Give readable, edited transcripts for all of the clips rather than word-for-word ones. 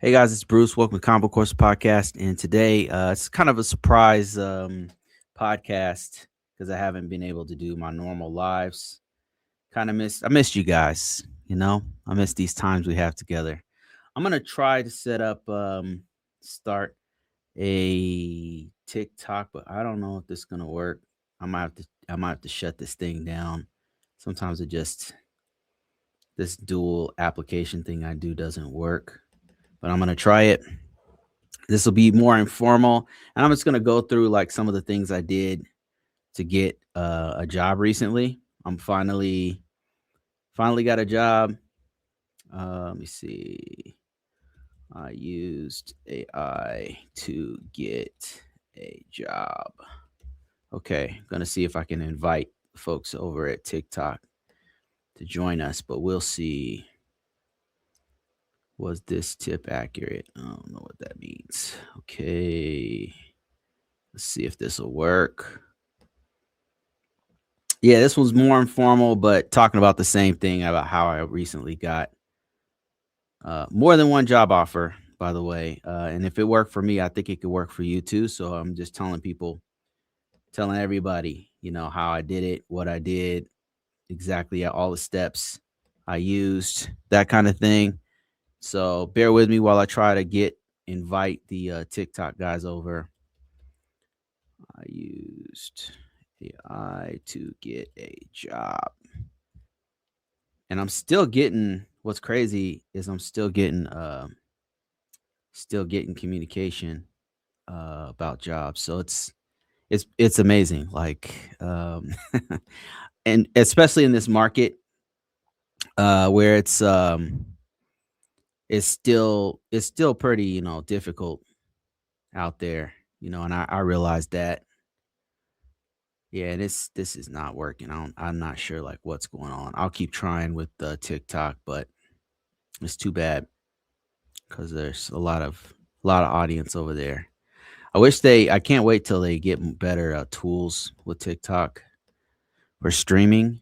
Hey guys, it's Bruce. Welcome to Combo Course Podcast. And today, it's kind of a surprise podcast because I haven't been able to do my normal lives. I missed you guys. I miss these times we have together. I'm gonna try to start a TikTok, but I don't know if this is gonna work. I might have to shut this thing down. Sometimes this dual application thing I do doesn't work, but I'm gonna try it. This will be more informal, and I'm just gonna go through like some of the things I did to get a job recently. I'm finally got a job. Let me see. I used AI to get a job. Okay, gonna see if I can invite folks over at TikTok to join us, but we'll see. Was this tip accurate? I don't know what that means. Okay, let's see if this will work. Yeah, this was more informal, but talking about the same thing about how I recently got more than one job offer, by the way. And if it worked for me, I think it could work for you too. So I'm just telling everybody, how I did it, what I did, exactly all the steps I used, that kind of thing. So bear with me while I try to invite the TikTok guys over. I used AI to get a job. And I'm still getting what's crazy is I'm still getting communication about jobs. So it's amazing. And especially in this market where it's still pretty, difficult out there, and I realized that. Yeah, this is not working. I'm not sure like what's going on. I'll keep trying with the TikTok, but it's too bad because there's a lot of audience over there. I can't wait till they get better tools with TikTok for streaming,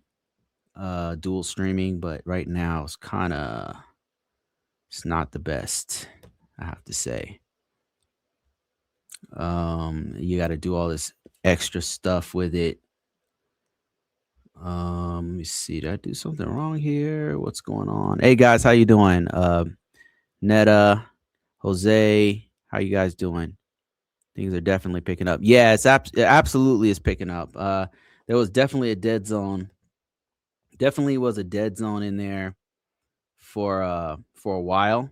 dual streaming. But right now it's not the best, I have to say. You got to do all this extra stuff with it. Let me see. Did I do something wrong here? What's going on? Hey guys, how you doing? Netta, Jose, how you guys doing? Things are definitely picking up. Yeah, it absolutely is picking up. There was definitely a dead zone. Definitely was a dead zone in there for a while,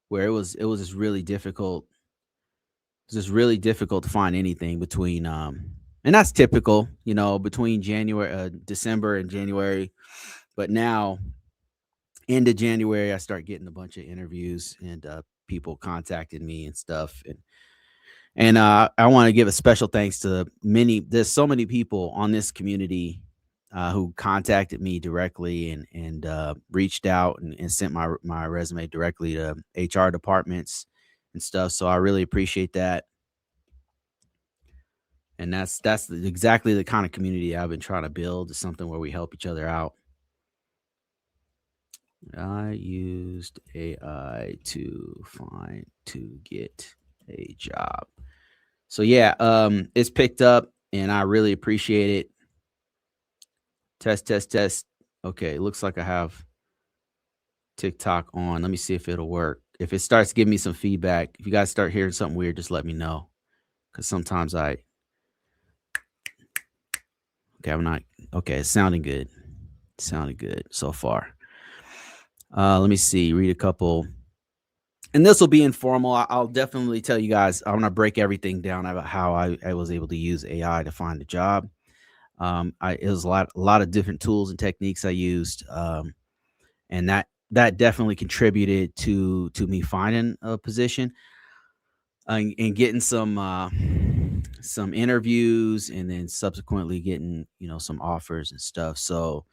where it was just really difficult to find anything between and that's typical, between December and January. But now, end of January, I start getting a bunch of interviews and people contacting me and stuff. And I want to give a special thanks to there's so many people on this community who contacted me directly and reached out and sent my resume directly to HR departments and stuff. So I really appreciate that. And exactly the kind of community I've been trying to build. Is something where we help each other out. I used AI to get a job. So yeah, it's picked up and I really appreciate it. Test, test, test. Okay, looks like I have TikTok on. Let me see if it'll work. If it starts giving me some feedback, if you guys start hearing something weird, just let me know. Cause sometimes I'm not okay. It's sounding good. Sounding good so far. Let me see. Read a couple, and this will be informal. I'll definitely tell you guys. I'm gonna break everything down about how I was able to use AI to find a job. It was a lot of different tools and techniques I used, and that definitely contributed to me finding a position and getting some interviews, and then subsequently getting some offers and stuff. So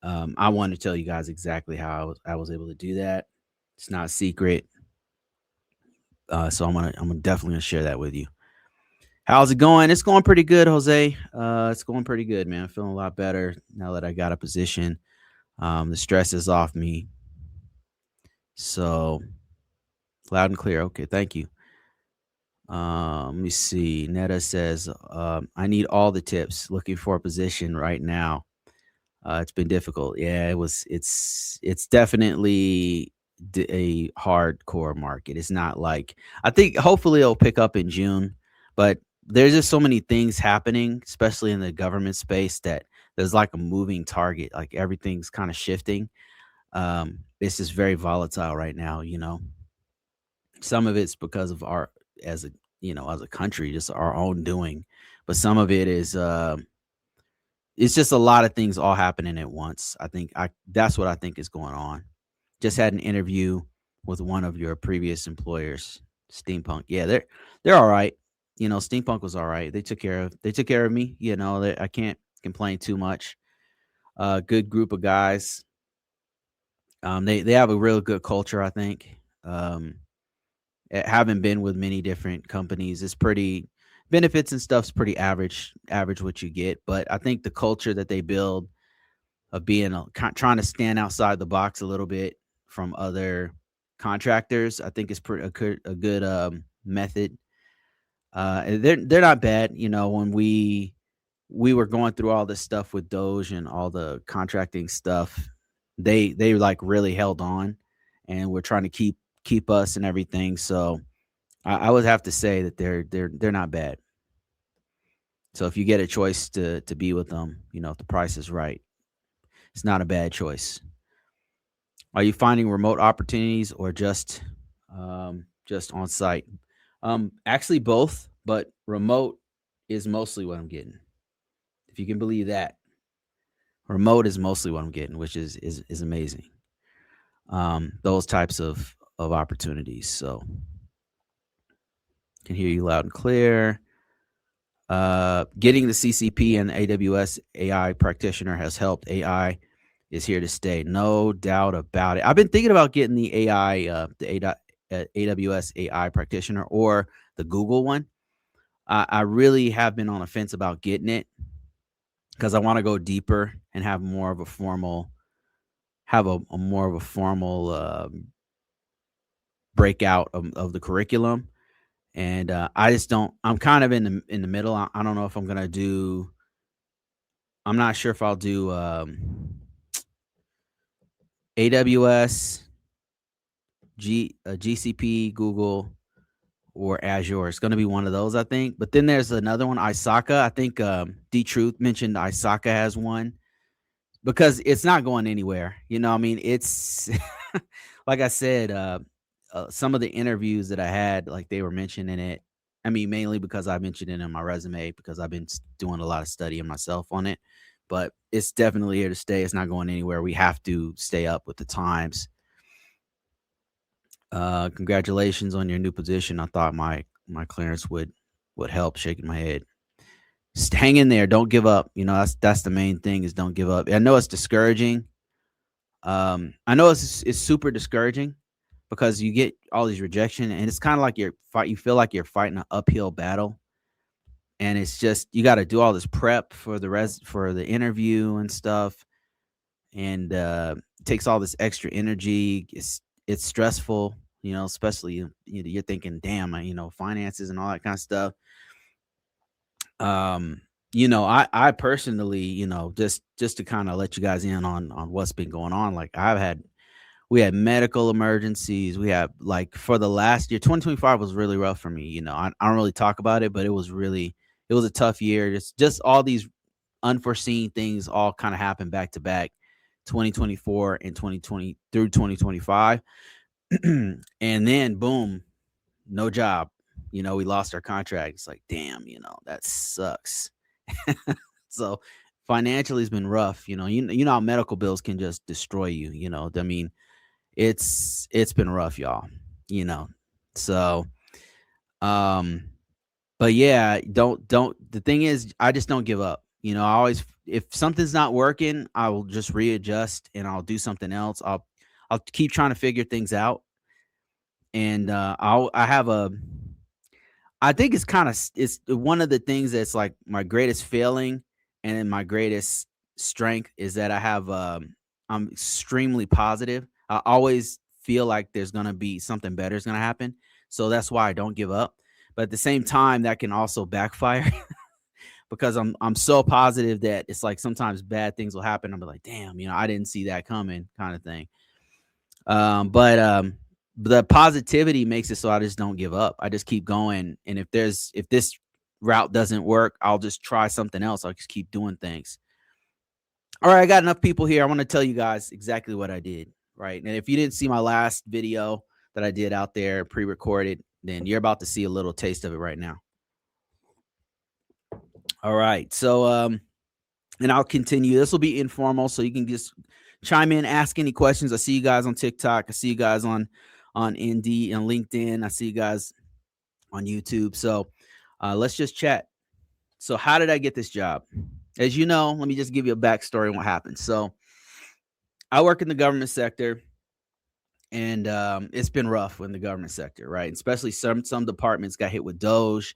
I want to tell you guys exactly how I was able to do that. It's not a secret, so I'm definitely gonna share that with you. How's it going? It's going pretty good, Jose. It's going pretty good, man. I'm feeling a lot better now that I got a position. The stress is off me. So Loud and clear. Okay, thank you. Let me see. Netta says, I need all the tips. Looking for a position right now. It's been difficult. Yeah, it's definitely a hardcore market. It's not like I think hopefully it'll pick up in June, but there's just so many things happening, especially in the government space that there's like a moving target. Like everything's kind of shifting. It's just very volatile right now, you know. Some of it's because of our as a as a country, just our own doing. But some of it is it's just a lot of things all happening at once. I think I that's what I think is going on. Just had an interview with one of your previous employers, Steampunk. Yeah, they're all right. Steampunk was all right. They took care of me. I can't complain too much. Good group of guys. They have a real good culture, I think. Having been with many different companies, it's pretty benefits and stuff's pretty average what you get. But I think the culture that they build of being trying to stand outside the box a little bit from other contractors, I think is pretty a good method. And they're not bad. When we were going through all this stuff with Doge and all the contracting stuff, they like really held on, and we're trying to keep us and everything. So I would have to say that they're not bad. So if you get a choice to be with them, if the price is right, it's not a bad choice. Are you finding remote opportunities or just on site? Actually both, but remote is mostly what I'm getting. If you can believe that, remote is mostly what I'm getting, which is amazing. Those types of opportunities. So can hear you loud and clear. Getting the CCP and AWS AI practitioner has helped. AI is here to stay, no doubt about it. I've been thinking about getting the AWS AI practitioner or the Google one. I really have been on a fence about getting it because I want to go deeper and have more of a formal, have a more of a formal breakout of the curriculum. And I just don't. I'm kind of in the middle. I don't know if I'm gonna do. I'm not sure if I'll do AWS, GCP, Google, or Azure. It's going to be one of those, I think. But then there's another one, Isaka. I think D Truth mentioned Isaka has one because it's not going anywhere. I mean, it's like I said, some of the interviews that I had, like they were mentioning it. I mean, mainly because I mentioned it in my resume because I've been doing a lot of studying myself on it. But it's definitely here to stay. It's not going anywhere. We have to stay up with the times. Congratulations on your new position. I thought my clearance would help. Shaking my head. Just hang in there. Don't give up. That's the main thing is don't give up. I know it's discouraging. I know it's super discouraging because you get all these rejection and it's kind of like you feel like you're fighting an uphill battle. And it's just you got to do all this prep for the interview and stuff, and it takes all this extra energy. It's stressful, especially you're thinking, damn, finances and all that kind of stuff. I personally, just to kind of let you guys in on what's been going on. Like we had medical emergencies. We had like for the last year, 2025 was really rough for me. I don't really talk about it, but it was a tough year. Just all these unforeseen things all kind of happened back to back, 2024 and 2020 through 2025. And then boom, no job. We lost our contract. It's like, damn, that sucks. So financially it's been rough. You know how medical bills can just destroy you. I mean, it's been rough, y'all. You know, so um, but yeah, don't. The thing is, I just don't give up. I always, if something's not working, I will just readjust and I'll do something else. I'll keep trying to figure things out, and I have a I think it's one of the things that's like my greatest failing and then my greatest strength is that I'm extremely positive. I always feel like there's gonna be something better is gonna happen. So that's why I don't give up. But at the same time, that can also backfire because I'm so positive that it's like sometimes bad things will happen. I'm like, damn, I didn't see that coming, kind of thing. But the positivity makes it so I just don't give up. I just keep going. And if this route doesn't work, I'll just try something else. I'll just keep doing things. All right, I got enough people here. I want to tell you guys exactly what I did. Right. And if you didn't see my last video that I did out there pre-recorded, then you're about to see a little taste of it right now. All right. So and I'll continue. This will be informal, so you can just chime in, ask any questions. I see you guys on TikTok. I see you guys on Indeed and LinkedIn. I see you guys on YouTube. So let's just chat. So how did I get this job? As you know, let me just give you a backstory on what happened. So I work in the government sector, and it's been rough in the government sector, right? Especially some departments got hit with Doge,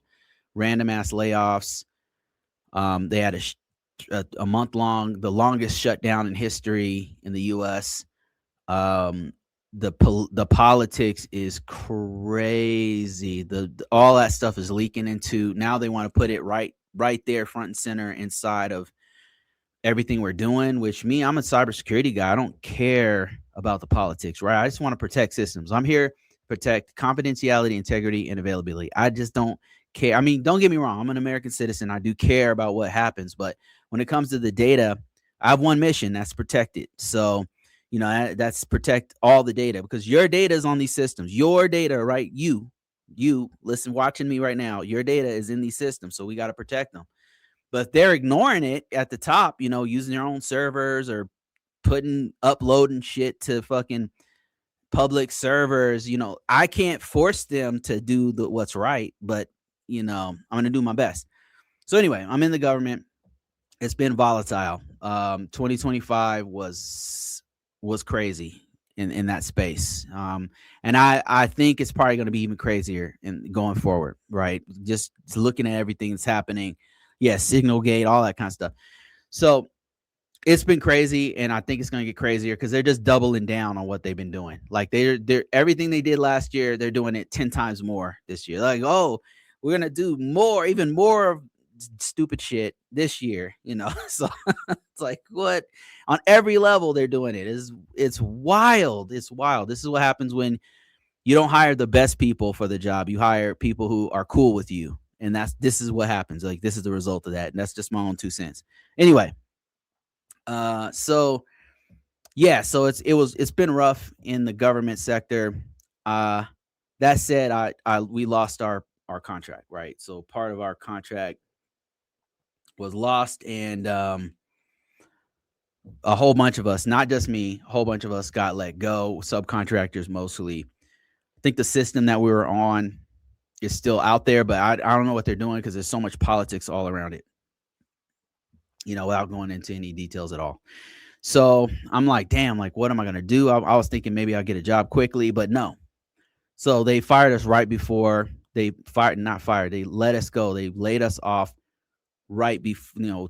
random ass layoffs. They had a month long, the longest shutdown in history in the U.S. The politics is crazy. All that stuff is leaking into. Now they want to put it right there, front and center, inside of everything we're doing. Which I'm a cybersecurity guy. I don't care about the politics, right? I just want to protect systems. I'm here to protect confidentiality, integrity, and availability. I just don't care. I mean, don't get me wrong. I'm an American citizen. I do care about what happens, but when it comes to the data, I have one mission, that's protect it. So, that's protect all the data, because your data is on these systems. Your data, right? You listen, watching me right now, your data is in these systems. So we got to protect them. But they're ignoring it at the top, using their own servers or uploading shit to fucking public servers. I can't force them to do what's right, but I'm going to do my best. So anyway, I'm in the government. It's been volatile. 2025 was crazy in that space. And I think it's probably going to be even crazier in going forward, right? Just looking at everything that's happening. Yeah, Signalgate, all that kind of stuff. So it's been crazy, and I think it's going to get crazier because they're just doubling down on what they've been doing. Like they're everything they did last year, they're doing it 10 times more this year. Like, oh, we're going to do more, even more stupid shit this year, So it's like, what? On every level they're doing it. It's wild. It's wild. This is what happens when you don't hire the best people for the job. You hire people who are cool with you. And this is what happens. Like, this is the result of that. And that's just my own 2 cents. Anyway, so yeah, so it's been rough in the government sector. That said, we lost our contract, right? So part of our contract was lost, and a whole bunch of us, not just me, a whole bunch of us got let go, subcontractors mostly. I think the system that we were on is still out there, but I don't know what they're doing because there's so much politics all around it, without going into any details at all. So I'm like, damn, like, what am I going to do? I was thinking maybe I'll get a job quickly, but no. So they fired us right before they let us go. They laid us off right before,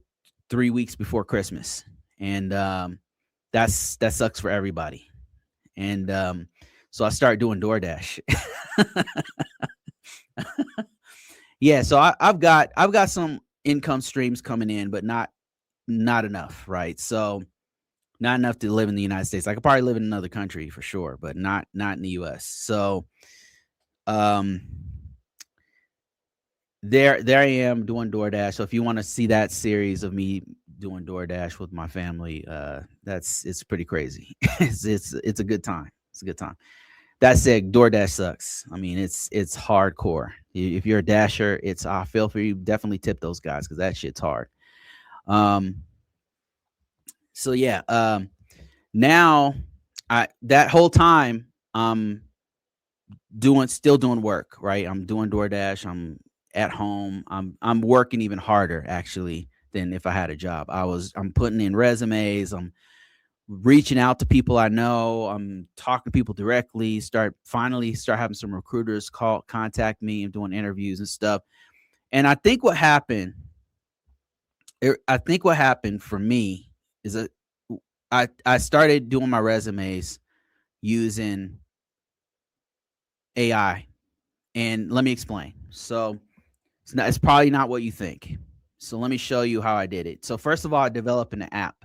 3 weeks before Christmas. And that sucks for everybody. And so I started doing DoorDash. Yeah, so I've got some income streams coming in, but not enough, right? So not enough to live in the United States. I could probably live in another country for sure, but not in the US. So there I am doing DoorDash. So if you want to see that series of me doing DoorDash with my family, it's pretty crazy. It's a good time. It's a good time. That said, DoorDash sucks. I mean, it's hardcore. If you're a dasher, I feel for you. Definitely tip those guys because that shit's hard. So yeah, now that whole time I'm still doing work, right? I'm doing DoorDash. I'm at home. I'm working even harder actually than if I had a job. I'm putting in resumes. I'm reaching out to people I know. I'm talking to people directly. Finally start having some recruiters contact me and doing interviews and stuff. And I think what happened for me is that I started doing my resumes using AI. And let me explain. So it's probably not what you think. So let me show you how I did it. So first of all, I developed an app.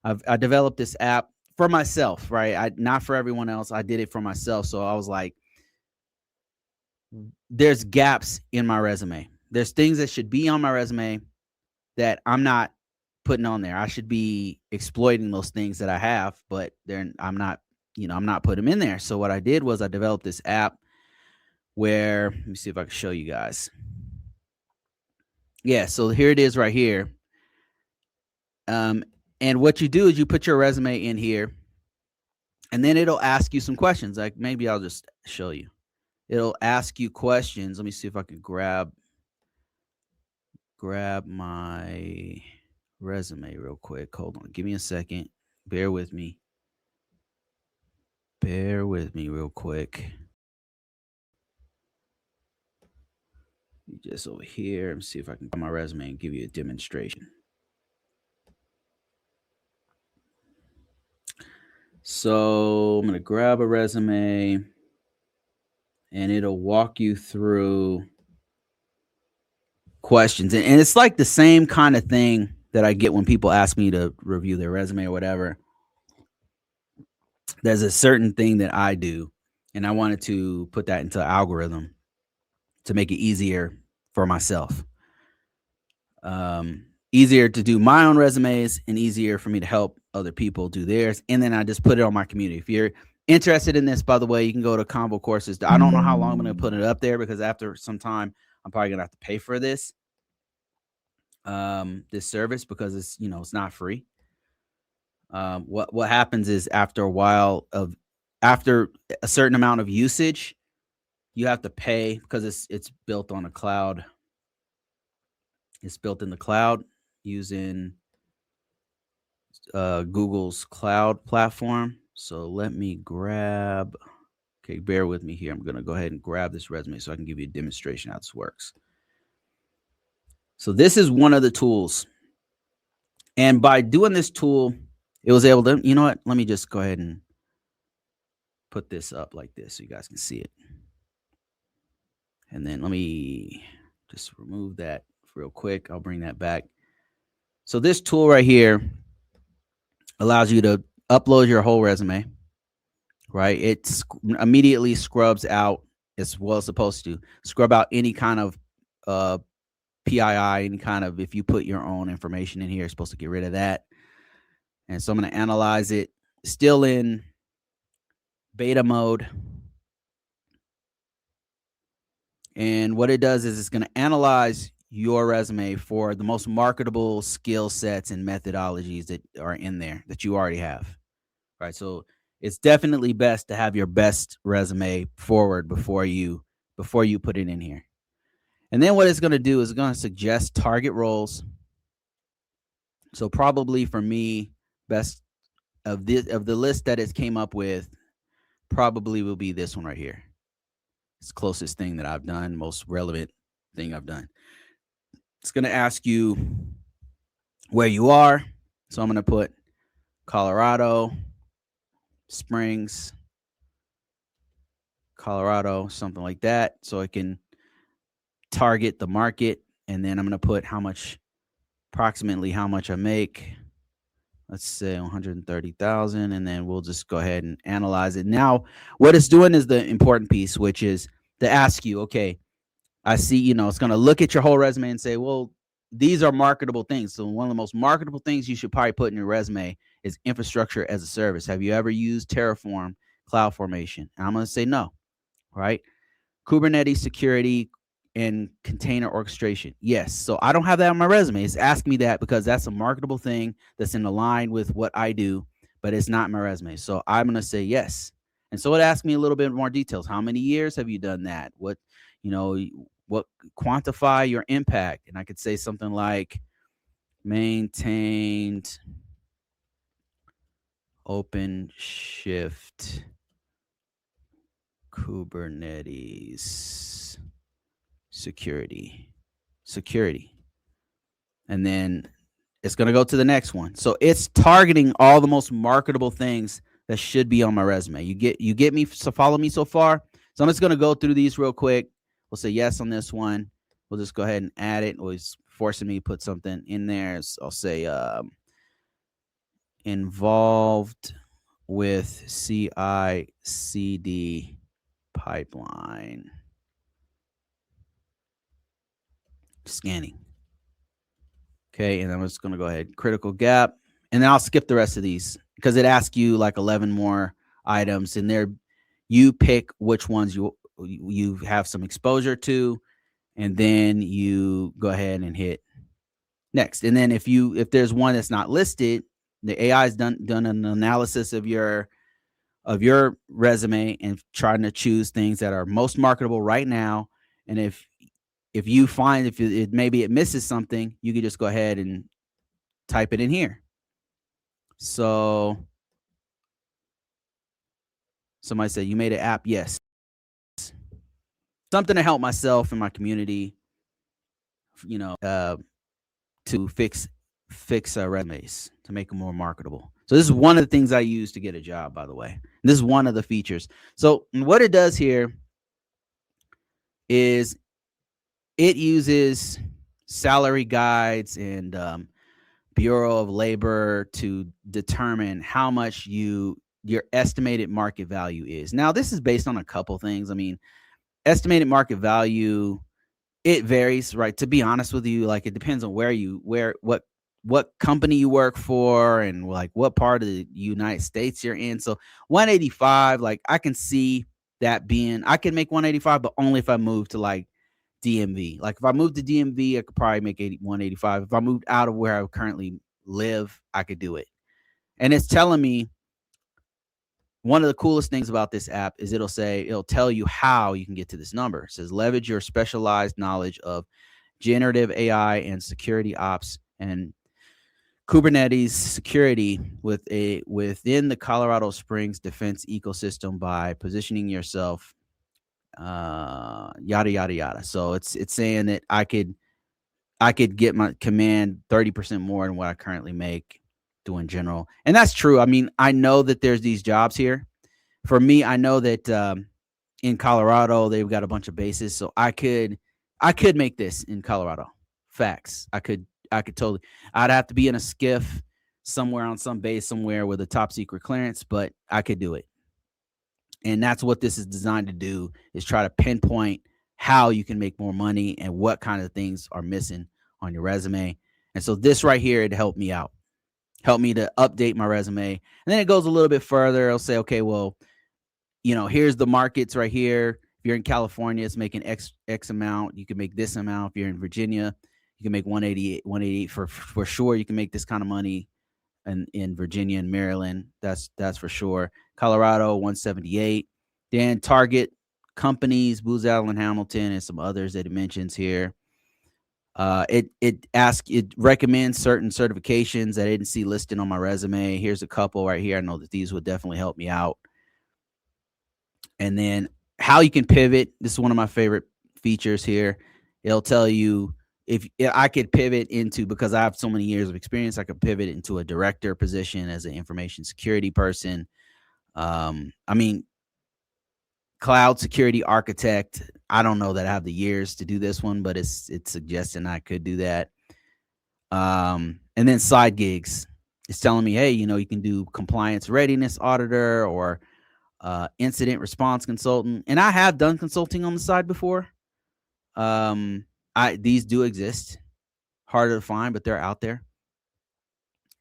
I developed this app for myself, right? Not for everyone else. I did it for myself. So I was like, there's gaps in my resume. There's things that should be on my resume that I'm not putting on there. I should be exploiting those things that I have, but I'm not putting them in there. So what I did was I developed this app where, let me see if I can show you guys. Yeah, so here it is right here. And what you do is you put your resume in here, and then it'll ask you some questions. Like maybe I'll just show you. It'll ask you questions. Let me see if I can grab my resume real quick. Hold on. Give me a second. Bear with me. Bear with me real quick. Just over here. Let me see if I can get my resume and give you a demonstration. So I'm going to grab a resume, and it'll walk you through questions. And it's like the same kind of thing that I get when people ask me to review their resume or whatever. There's a certain thing that I do, and I wanted to put that into an algorithm to make it easier for myself. Easier to do my own resumes and easier for me to help other people do theirs. And then I just put it on my community. If you're interested in this, by the way, you can go to Convo Courses. I don't know how long I'm going to put it up there because after some time, I'm probably going to have to pay for this service because it's not free. What happens is after a certain amount of usage, you have to pay because it's built on a cloud. It's built in the cloud using Google's cloud platform. So let me grab. Okay, bear with me here. I'm going to go ahead and grab this resume so I can give you a demonstration how this works. So this is one of the tools. And by doing this tool, it was able to, you know what? Let me just go ahead and put this up like this so you guys can see it. And then let me just remove that real quick. I'll bring that back. So this tool right here allows you to upload your whole resume, right? It immediately scrubs out, as well as supposed to, scrub out any kind of PII, any kind of, if you put your own information in here, it's supposed to get rid of that. And so I'm going to analyze it, still in beta mode. And what it does is it's going to analyze your resume for the most marketable skill sets and methodologies that are in there that you already have, right? So it's definitely best to have your best resume forward before you put it in here. And then what it's going to do is it's going to suggest target roles. So probably for me, best of the list that it came up with probably will be this one right here. It's the closest thing that I've done, most relevant thing I've done. It's going to ask you where you are. So I'm going to put Colorado Springs, Colorado, something like that. So I can target the market. And then I'm going to put approximately how much I make. Let's say 130,000. And then we'll just go ahead and analyze it. Now, what it's doing is the important piece, which is to ask you, okay, I see, it's going to look at your whole resume and say, well, these are marketable things. So one of the most marketable things you should probably put in your resume is infrastructure as a service. Have you ever used Terraform, CloudFormation? And I'm going to say no, right? Kubernetes security and container orchestration. Yes. So I don't have that on my resume. It's asking me that because that's a marketable thing that's in line with what I do, but it's not in my resume. So I'm going to say yes. And so it asked me a little bit more details. How many years have you done that? What quantify your impact? And I could say something like maintained OpenShift Kubernetes security. And then it's going to go to the next one. So it's targeting all the most marketable things that should be on my resume. You get me, so follow me so far. So I'm just going to go through these real quick. We'll say yes on this one. We'll just go ahead and add it. It's forcing me to put something in there. So I'll say involved with CI/CD pipeline scanning. Okay, and I'm just going to go ahead, critical gap, and then I'll skip the rest of these because it asks you like 11 more items, and there you pick which ones you have some exposure to, and then you go ahead and hit next. And then if there's one that's not listed, the AI has done an analysis of your resume and trying to choose things that are most marketable right now. And if you find if maybe it misses something, you can just go ahead and type it in here. So somebody said, you made an app? Yes. Something to help myself and my community, to fix resumes, to make them more marketable. So this is one of the things I use to get a job, by the way. This is one of the features. So what it does here is it uses salary guides and Bureau of Labor to determine how much your estimated market value is. Now, this is based on a couple things. I mean, estimated market value, it varies, right? To be honest with you, like it depends on what company you work for and like what part of the United States you're in. So 185, like I can see that being, I can make 185, but only if I move to like DMV. Like if I moved to DMV, I could probably make 185. If I moved out of where I currently live, I could do it. And it's telling me, one of the coolest things about this app is it'll tell you how you can get to this number. It says leverage your specialized knowledge of generative AI and security ops and Kubernetes security within the Colorado Springs defense ecosystem by positioning yourself, yada yada yada. So it's saying that I could get my command 30% more than what I currently make doing general. And that's true. I mean, I know that there's these jobs here. For me, I know that in Colorado, they've got a bunch of bases. So I could make this in Colorado. Facts. I could totally. I'd have to be in a skiff somewhere on some base somewhere with a top secret clearance, but I could do it. And that's what this is designed to do, is try to pinpoint how you can make more money and what kind of things are missing on your resume. And so this right here, it helped me out, helped me to update my resume. And then it goes a little bit further. It'll say, okay, well, here's the markets right here. If you're in California, it's making X amount. You can make this amount. If you're in Virginia, you can make 188 for sure. You can make this kind of money in Virginia and Maryland. That's for sure. Colorado, 178. Then target companies, Booz Allen Hamilton, and some others that it mentions here. It recommends certain certifications that I didn't see listed on my resume. Here's a couple right here. I know that these would definitely help me out. And then how you can pivot. This is one of my favorite features here. It'll tell you if I could pivot into, because I have so many years of experience, I could pivot into a director position as an information security person. I mean, cloud security architect. I don't know that I have the years to do this one, but it's suggesting I could do that. And then side gigs. It's telling me, hey, you can do compliance readiness auditor or incident response consultant. And I have done consulting on the side before. These do exist. Harder to find, but they're out there.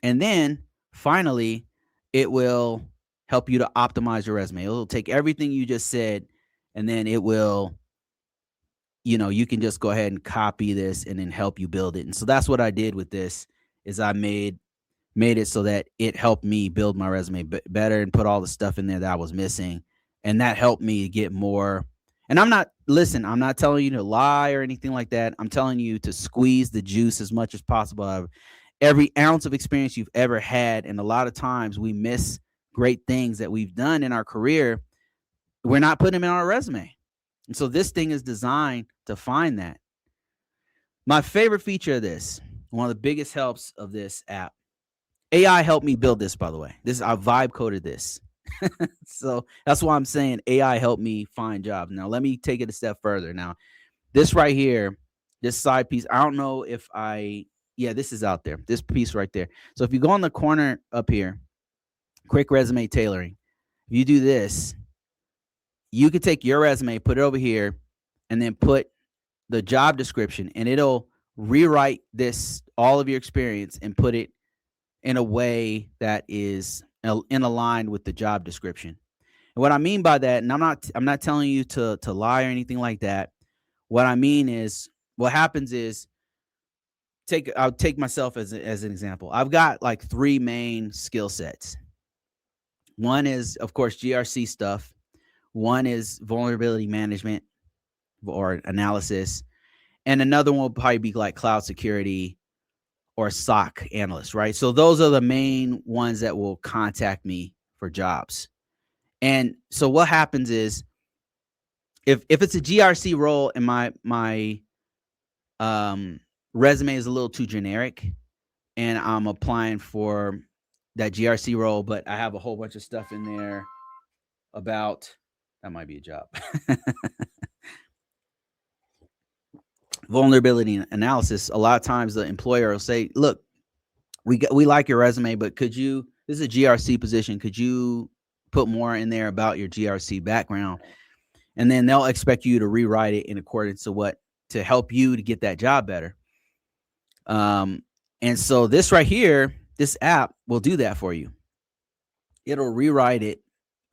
And then finally, it will help you to optimize your resume. It'll take everything you just said, and then it will, you can just go ahead and copy this and then help you build it. And so that's what I did with this, is I made it so that it helped me build my resume better and put all the stuff in there that I was missing. And that helped me get more. And I'm not telling you to lie or anything like that. I'm telling you to squeeze the juice as much as possible out of every ounce of experience you've ever had. And a lot of times we miss great things that we've done in our career. We're not putting them in our resume. And so this thing is designed to find that. My favorite feature of this, one of the biggest helps of this app, AI helped me build this, by the way. I vibe coded this. So that's why I'm saying AI helped me find jobs. Now let me take it a step further. Now, this right here, this side piece, I don't know if yeah, this is out there. This piece right there. So if you go on the corner up here, quick resume tailoring, if you do this, you could take your resume, put it over here, and then put the job description, and it'll rewrite this, all of your experience, and put it in a way that is in aligned with the job description. And what I mean by that, and I'm not telling you to lie or anything like that. What I mean is, what happens is, I'll take myself as an example. I've got like 3 main skill sets. One is, of course, GRC stuff. One is vulnerability management or analysis, and another one will probably be like cloud security or SOC analyst, right? So those are the main ones that will contact me for jobs. And so what happens is, if it's a GRC role and my resume is a little too generic and I'm applying for that GRC role, but I have a whole bunch of stuff in there about, that might be a job. Vulnerability analysis. A lot of times the employer will say, look, we like your resume, but this is a GRC position. Could you put more in there about your GRC background? And then they'll expect you to rewrite it in accordance to help you to get that job better. And so this right here, this app will do that for you. It'll rewrite it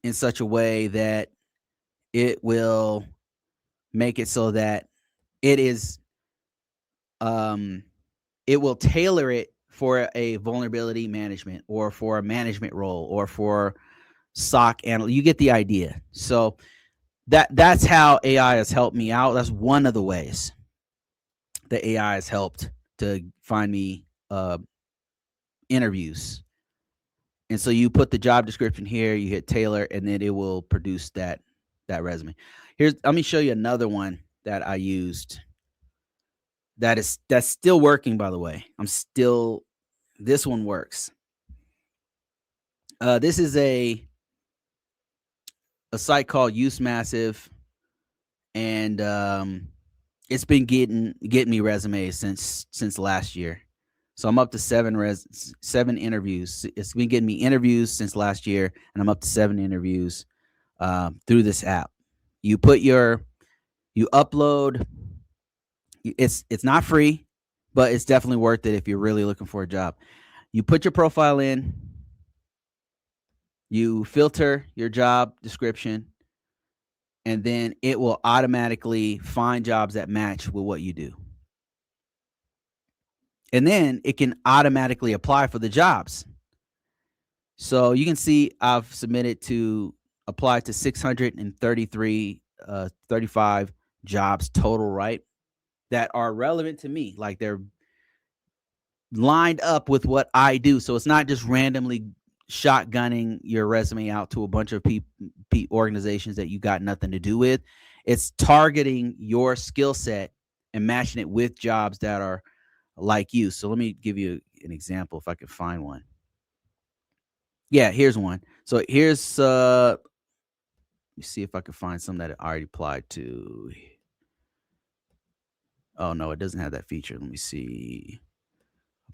in such a way that it will make it so that it is, it will tailor it for a vulnerability management or for a management role or for SOC analyst. You get the idea. So that's how AI has helped me out. That's one of the ways that AI has helped to find me interviews. And so you put the job description here, you hit tailor, and then it will produce that resume. Let me show you another one that I used. That's still working, by the way. This one works. This is a site called UseMassive, and it's been getting me resumes since last year. So I'm up to 7 interviews. It's been getting me interviews since last year, and I'm up to 7 interviews through this app. You upload. It's not free, but it's definitely worth it if you're really looking for a job. You put your profile in, you filter your job description, and then it will automatically find jobs that match with what you do. And then it can automatically apply for the jobs. So you can see I've submitted to apply to 635 jobs total, right? That are relevant to me. Like, they're lined up with what I do. So it's not just randomly shotgunning your resume out to a bunch of organizations that you got nothing to do with. It's targeting your skill set and matching it with jobs that are like you. So let me give you an example if I can find one. Yeah, here's one. So here's let me see if I can find some that I already applied to. Oh no, it doesn't have that feature. Let me see.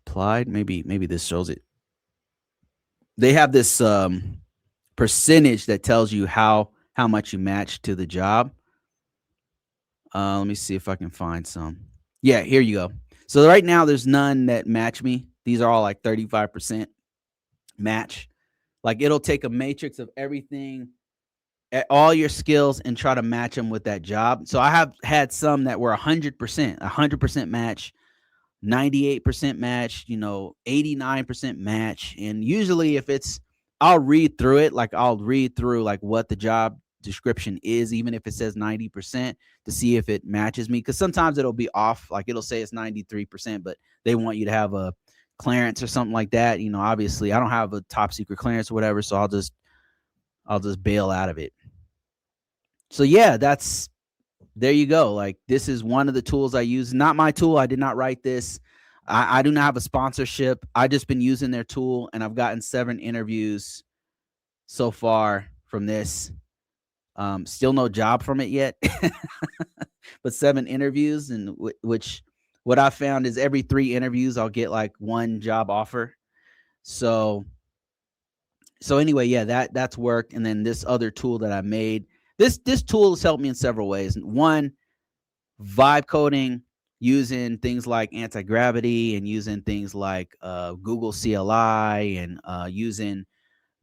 Applied. Maybe this shows it. They have this percentage that tells you how much you match to the job. Let me see if I can find some. Yeah, here you go. So right now there's none that match me. These are all like 35% match. Like, it'll take a matrix of everything, all your skills, and try to match them with that job. So I have had some that were 100% match, 98% match, 89% match. And usually I'll read through it. Like, I'll read through like what the job description is, even if it says 90%, to see if it matches me. Cause sometimes it'll be off. Like, it'll say it's 93%, but they want you to have a clearance or something like that. Obviously I don't have a top secret clearance or whatever. So I'll just bail out of it. So yeah, there you go. Like, this is one of the tools I use. Not my tool. I did not write this. I do not have a sponsorship. I just been using their tool, and I've gotten 7 interviews so far from this. Still no job from it yet, but 7 interviews, and which what I found is every 3 interviews I'll get like 1 job offer. So anyway, yeah, that's worked. And then this other tool that I made, this tool has helped me in several ways. One, vibe coding using things like anti-gravity and using things like Google CLI and using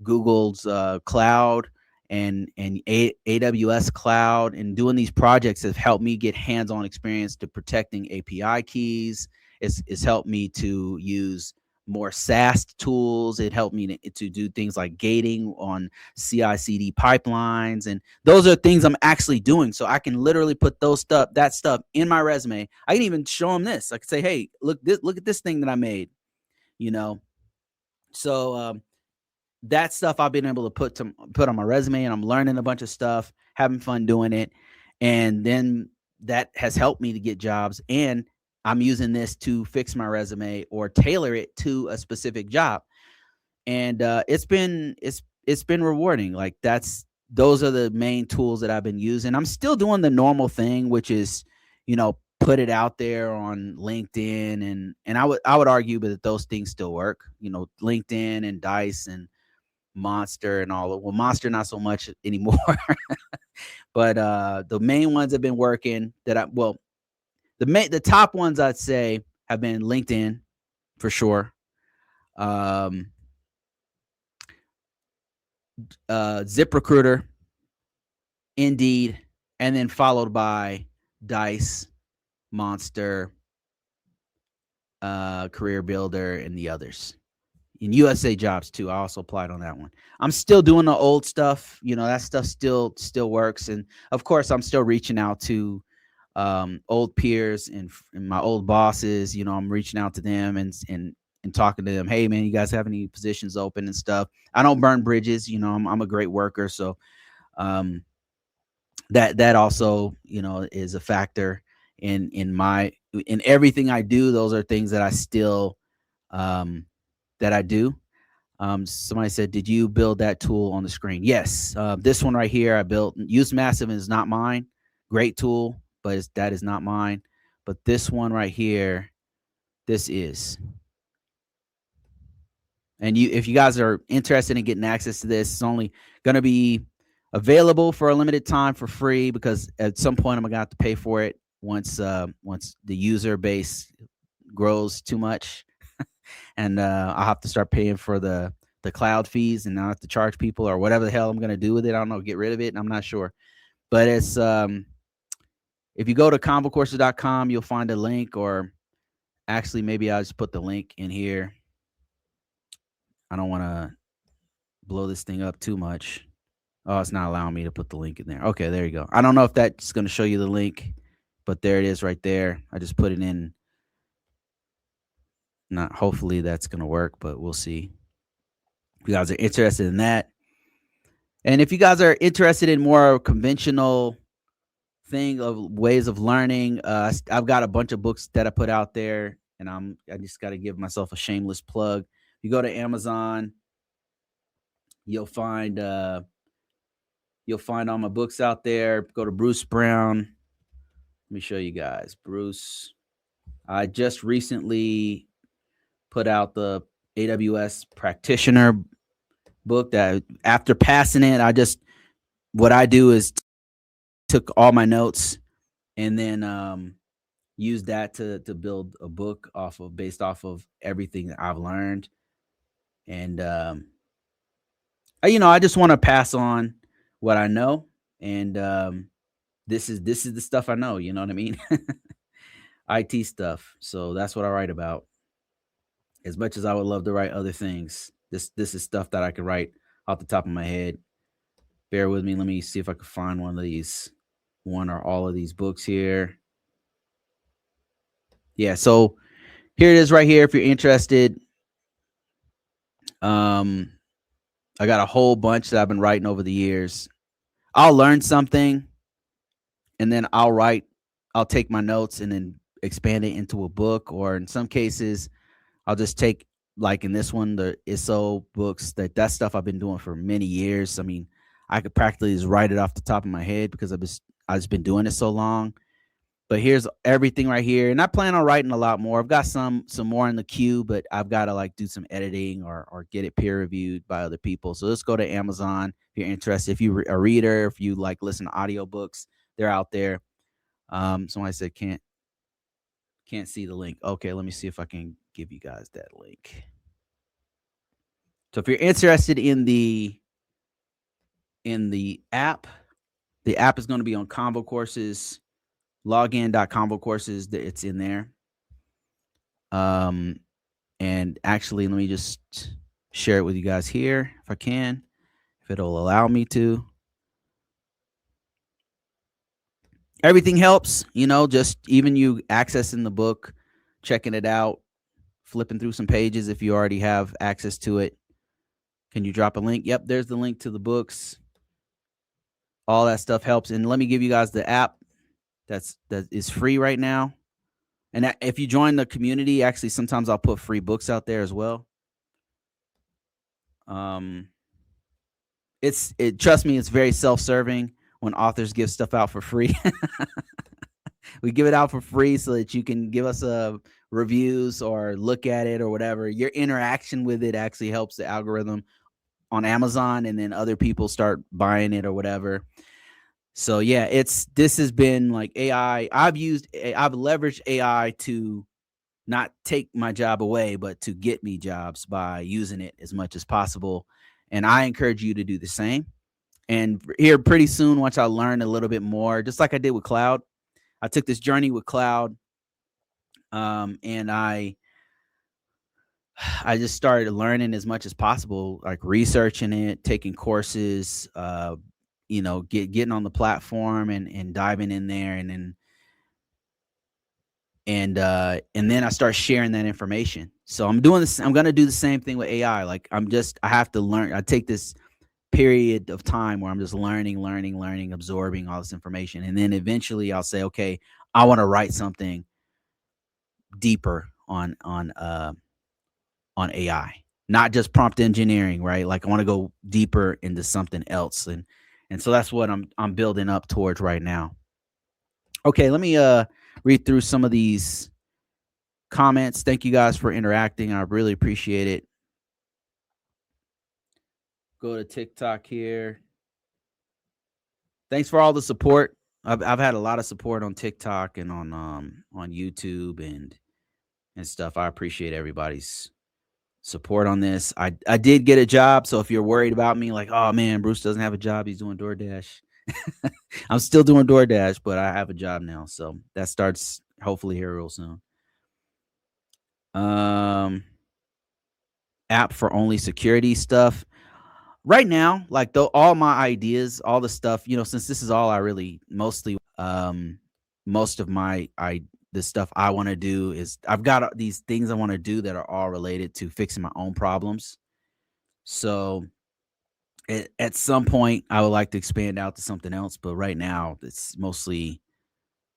Google's cloud and AWS cloud, and doing these projects have helped me get hands-on experience to protecting API keys. It's helped me to use more SAST tools. It helped me to do things like gating on CI/CD pipelines, and those are things I'm actually doing. So I can literally put that stuff in my resume. I can even show them this. I can say, "Hey, look at this thing that I made." You know, so that stuff I've been able to put on my resume, and I'm learning a bunch of stuff, having fun doing it, and then that has helped me to get jobs. And I'm using this to fix my resume or tailor it to a specific job, and it's been rewarding. Like those are the main tools that I've been using. I'm still doing the normal thing, which is, put it out there on LinkedIn, and I would argue that those things still work. LinkedIn and Dice and Monster and all. Well, Monster not so much anymore, but the main ones have been working. The top ones I'd say have been LinkedIn for sure, ZipRecruiter, Indeed, and then followed by Dice, Monster, Career Builder, and the others. In USA Jobs too, I also applied on that one. I'm still doing the old stuff. That stuff still works, and of course, I'm still reaching out to old peers and my old bosses. I'm reaching out to them and talking to them. Hey, man, you guys have any positions open and stuff? I don't burn bridges. I'm a great worker, so that also is a factor in everything I do. Those are things that I still that I do. Somebody said, "Did you build that tool on the screen?" Yes. This one right here I built. Use Massive is not mine. Great tool, but that is not mine. But this one right here, this is. And if you guys are interested in getting access to this, it's only going to be available for a limited time for free, because at some point I'm going to have to pay for it once the user base grows too much. And I'll have to start paying for the cloud fees, and I'll have to charge people or whatever the hell I'm going to do with it. I don't know, get rid of it. I'm not sure. But it's if you go to convocourses.com, you'll find a link, or actually maybe I'll just put the link in here. I don't want to blow this thing up too much. Oh, it's not allowing me to put the link in there. Okay, there you go. I don't know if that's going to show you the link, but there it is right there. I just put it in. Hopefully that's going to work, but we'll see. If you guys are interested in that. And if you guys are interested in more conventional thing of ways of learning, I've got a bunch of books that I put out there, and I just got to give myself a shameless plug. If you go to Amazon, you'll find all my books out there. Go to Bruce Brown. Let me show you guys. Bruce. I just recently put out the AWS Practitioner book that after passing it, what I do is took all my notes and then used that to build a book based off of everything that I've learned. And I just want to pass on what I know, and this is the stuff I know. You know what I mean? IT stuff. So that's what I write about. As much as I would love to write other things, this is stuff that I can write off the top of my head. Bear with me. Let me see if I can find one or all of these books here. Yeah, so here it is right here if you're interested. I got a whole bunch that I've been writing over the years. I'll learn something, and then I'll take my notes and then expand it into a book, or in some cases, I'll just take like in this one, the ISO books, that stuff I've been doing for many years. I mean, I could practically just write it off the top of my head because I've just been doing it so long. But here's everything right here, and I plan on writing a lot more. I've got some more in the queue, but I've got to like do some editing or get it peer reviewed by other people. So let's go to Amazon if you're interested. If you're a reader, if you like listen to audiobooks, they're out there. Somebody said can't see the link. Okay, let me see if I can give you guys that link. So if you're interested in the app, the app is going to be on Convo Courses. Login.convocourses, it's in there. And actually, let me just share it with you guys here if I can, if it'll allow me to. Everything helps, just even you accessing the book, checking it out, flipping through some pages if you already have access to it. Can you drop a link? Yep, there's the link to the books. All that stuff helps. And let me give you guys the app that is free right now. And if you join the community, actually, sometimes I'll put free books out there as well. Trust me, it's very self-serving when authors give stuff out for free. We give it out for free so that you can give us reviews or look at it or whatever. Your interaction with it actually helps the algorithm on Amazon, and then other people start buying it or whatever. So yeah, this has been like AI. I've leveraged AI to not take my job away, but to get me jobs by using it as much as possible. And I encourage you to do the same. And here pretty soon, once I learn a little bit more, just like I did with Cloud, I took this journey with Cloud, and I just started learning as much as possible, like researching it, taking courses, getting on the platform and diving in there, and then I start sharing that information. So I'm doing this. I'm going to do the same thing with AI. Like I have to learn. I take this period of time where I'm just learning, absorbing all this information. And then eventually I'll say, okay, I want to write something deeper on AI, not just prompt engineering, right? Like I want to go deeper into something else. And so that's what I'm building up towards right now. Okay, let me read through some of these comments. Thank you guys for interacting. I really appreciate it. Go to TikTok here. Thanks for all the support. I've had a lot of support on TikTok and on YouTube and stuff. I appreciate everybody's support on this. I did get a job, so if you're worried about me, like, oh man, Bruce doesn't have a job, he's doing DoorDash. I'm still doing DoorDash, but I have a job now, so that starts hopefully here real soon. App for only security stuff. Right now, like all my ideas, all the stuff, since this is all I really mostly, most of the stuff I want to do is I've got these things I want to do that are all related to fixing my own problems. So at some point I would like to expand out to something else, but right now it's mostly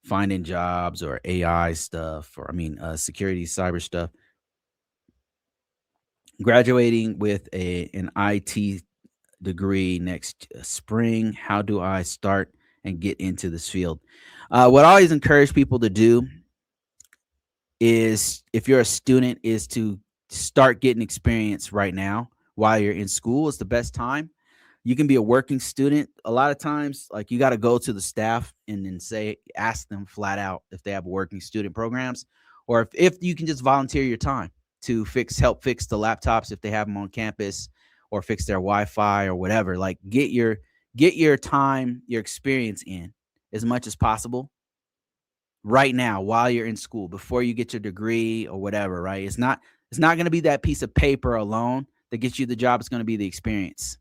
finding jobs or AI stuff, or security, cyber stuff. Graduating with an IT degree next spring. How do I start and get into this field? What I always encourage people to do is, if you're a student, is to start getting experience right now while you're in school. It's the best time. You can be a working student. A lot of times, like, you got to go to the staff and then ask them flat out if they have working student programs, or if you can just volunteer your time to help fix the laptops if they have them on campus, or fix their Wi-Fi or whatever. Like, get your time, your experience in as much as possible right now while you're in school, before you get your degree or whatever, right? It's not going to be that piece of paper alone that gets you the job. It's going to be the experience.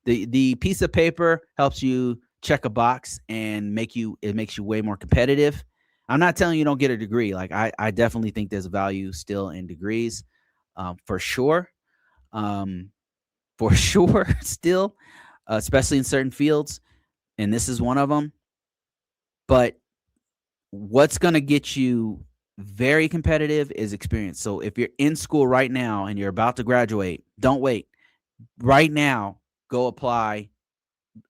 The piece of paper helps you check a box and it makes you way more competitive. I'm not telling you don't get a degree. Like, I definitely think there's value still in degrees, for sure. For sure, still, especially in certain fields, and this is one of them. But what's going to get you very competitive is experience. So if you're in school right now and you're about to graduate, don't wait. Right now, go apply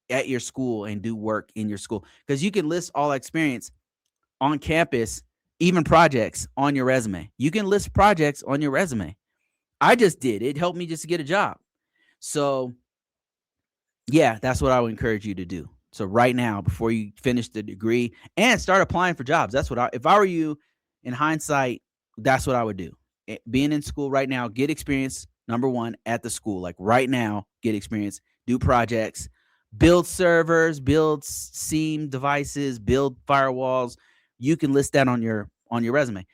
at your school and do work in your school, because you can list all experience on campus, even projects on your resume. You can list projects on your resume. I just did. It helped me just to get a job. So, yeah, that's what I would encourage you to do. So right now, before you finish the degree, and start applying for jobs. That's what if I were you, in hindsight, that's what I would do. Being in school right now, get experience. Number one, at the school, like right now, get experience, do projects, build servers, build SIEM devices, build firewalls. You can list that on your resume.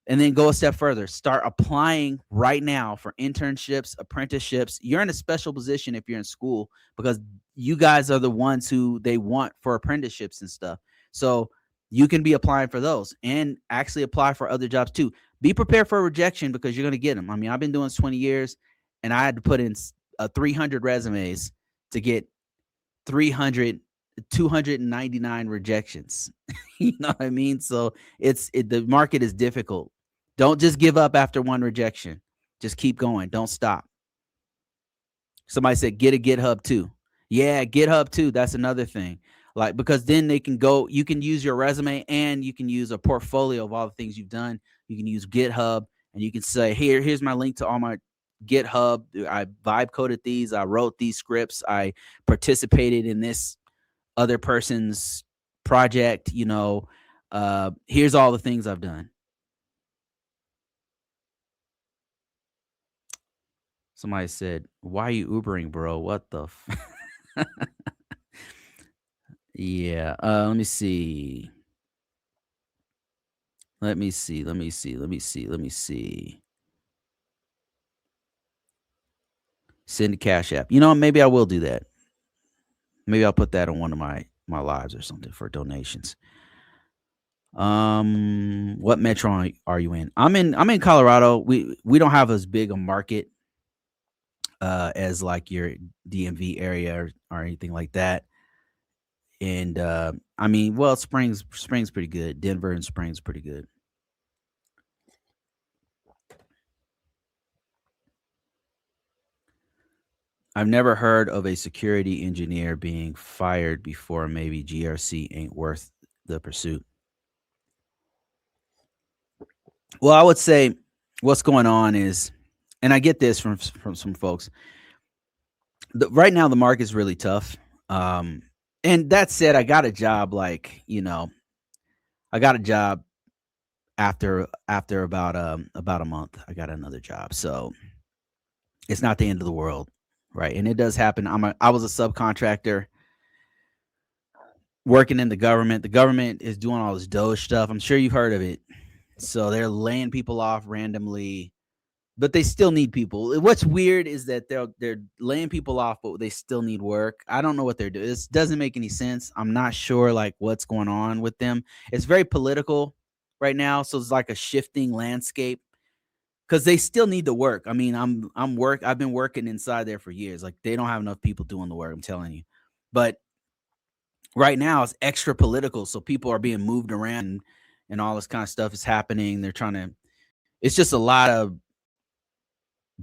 And then go a step further. Start applying right now for internships, apprenticeships. You're in a special position if you're in school, because you guys are the ones who they want for apprenticeships and stuff. So you can be applying for those and actually apply for other jobs too. Be prepared for rejection, because you're going to get them. I mean, I've been doing this 20 years, and I had to put in 300 resumes to get 299 rejections. You know what I mean? So the market is difficult. Don't just give up after one rejection. Just keep going. Don't stop. Somebody said get a GitHub too. Yeah, GitHub too. That's another thing. Like, because then you can use your resume, and you can use a portfolio of all the things you've done. You can use GitHub, and you can say, here's my link to all my GitHub. I vibe coded these. I wrote these scripts. I participated in this other person's project. Here's all the things I've done. Somebody said, why are you Ubering, bro? What the yeah. Let me see. Let me see. Send a Cash App. Maybe I will do that. Maybe I'll put that on one of my lives or something for donations. What metro are you in? I'm in Colorado. We don't have as big a market as like your DMV area or anything like that. And I mean, well, Springs pretty good. Denver and Springs pretty good. I've never heard of a security engineer being fired before. Maybe GRC ain't worth the pursuit. Well, I would say what's going on is, and I get this from some folks. Right now, the market's really tough. And that said, I got a job. I got a job after about a month. I got another job, so it's not the end of the world, right? And it does happen. I was a subcontractor working in the government. The government is doing all this Doge stuff. I'm sure you've heard of it. So they're laying people off randomly, but they still need people. What's weird is that they're laying people off, but they still need work. I don't know what they're doing. This doesn't make any sense. I'm not sure like what's going on with them. It's very political right now, so it's like a shifting landscape, because they still need the work. I mean, I've been working inside there for years. Like, they don't have enough people doing the work, I'm telling you. But right now it's extra political, so people are being moved around, and all this kind of stuff is happening. It's just a lot of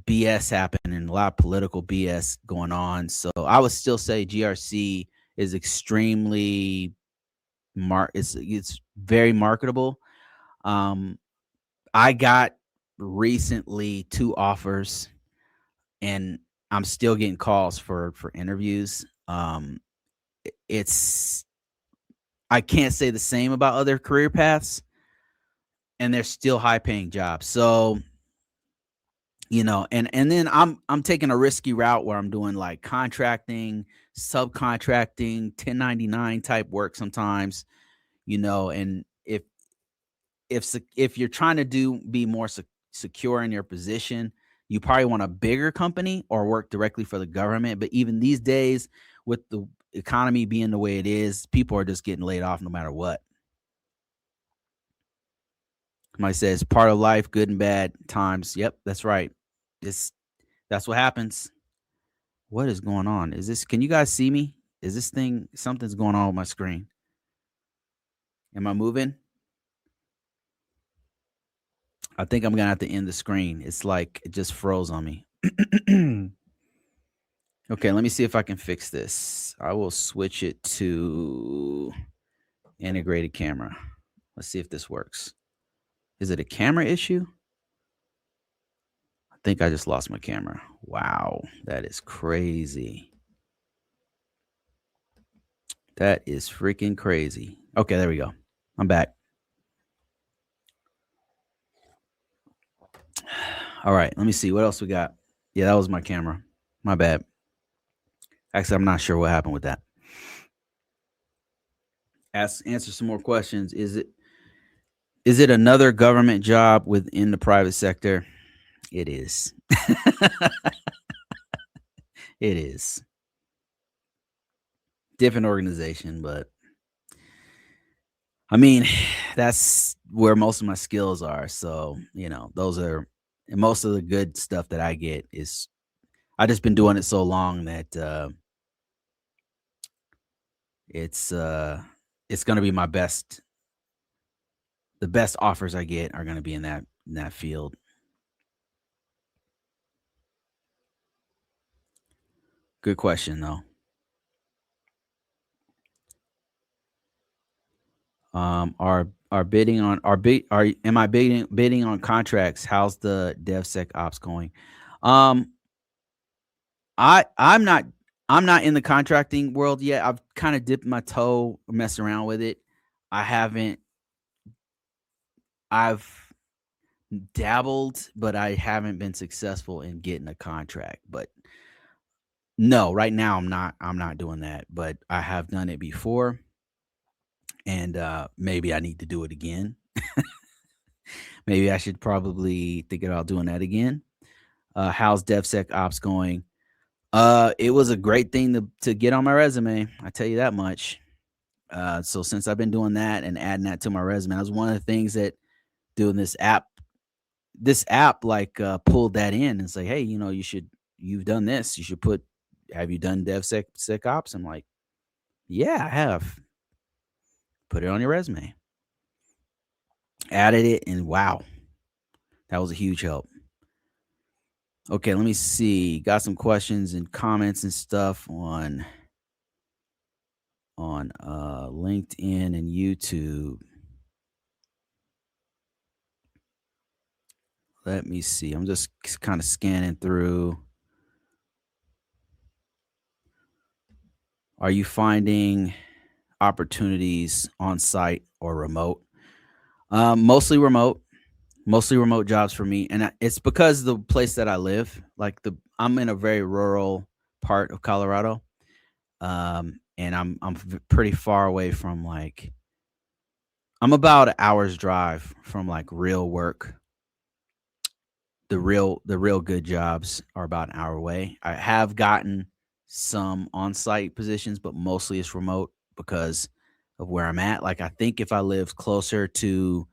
BS happening, a lot of political BS going on. So I would still say GRC is extremely it's very marketable. I got recently 2 offers, and I'm still getting calls for interviews. It's I can't say the same about other career paths, and they're still high paying jobs. So, and then I'm taking a risky route where I'm doing like contracting, subcontracting, 1099 type work sometimes, and if you're trying to be more secure in your position, you probably want a bigger company or work directly for the government. But even these days, with the economy being the way it is, people are just getting laid off no matter what. Somebody says part of life, good and bad times. Yep, that's right. That's what happens. What is going on? Can you guys see me? Is this thing, something's going on with my screen? Am I moving? I think I'm gonna have to end the screen. It's like it just froze on me. Okay, let me see if I can fix this. I will switch it to integrated camera. Let's see if this works. Is it a camera issue? I think I just lost my camera. Wow, that is crazy. That is freaking crazy. Okay, there we go. I'm back. All right, let me see what else we got. Yeah, that was my camera. My bad. Actually, I'm not sure what happened with that. Answer some more questions. Is it another government job within the private sector? It is. It is. Different organization, but I mean, that's where most of my skills are. So, those are and most of the good stuff that I get is I just been doing it so long that it's it's gonna be my best the best offers I get are gonna be in that field. Good question though. Are bidding on are bid are am I bidding on contracts? How's the DevSecOps going? Um, I'm not I'm not in the contracting world yet. I've kind of dipped my toe, messed around with it. I haven't. I've dabbled, but I haven't been successful in getting a contract. But no, right now I'm not doing that. But I have done it before, and maybe I need to do it again. Maybe I should probably think about doing that again. How's DevSecOps going? It was a great thing to get on my resume. I tell you that much. So since I've been doing that and adding that to my resume, that was one of the things that doing this app like pulled that in and say, hey, you've done this. You should have you done DevSecOps? I'm like, yeah, I have. Put it on your resume. Added it, and wow, that was a huge help. Okay, let me see. Got some questions and comments and stuff on LinkedIn and YouTube. Let me see. I'm just kind of scanning through. Are you finding opportunities on site or remote? Mostly remote. Mostly remote jobs for me, and it's because the place that I live. I'm in a very rural part of Colorado, and I'm pretty far away from I'm about an hour's drive from like real work. The real good jobs are about an hour away. I have gotten some on-site positions, but mostly it's remote because of where I'm at. Like I think if I lived closer to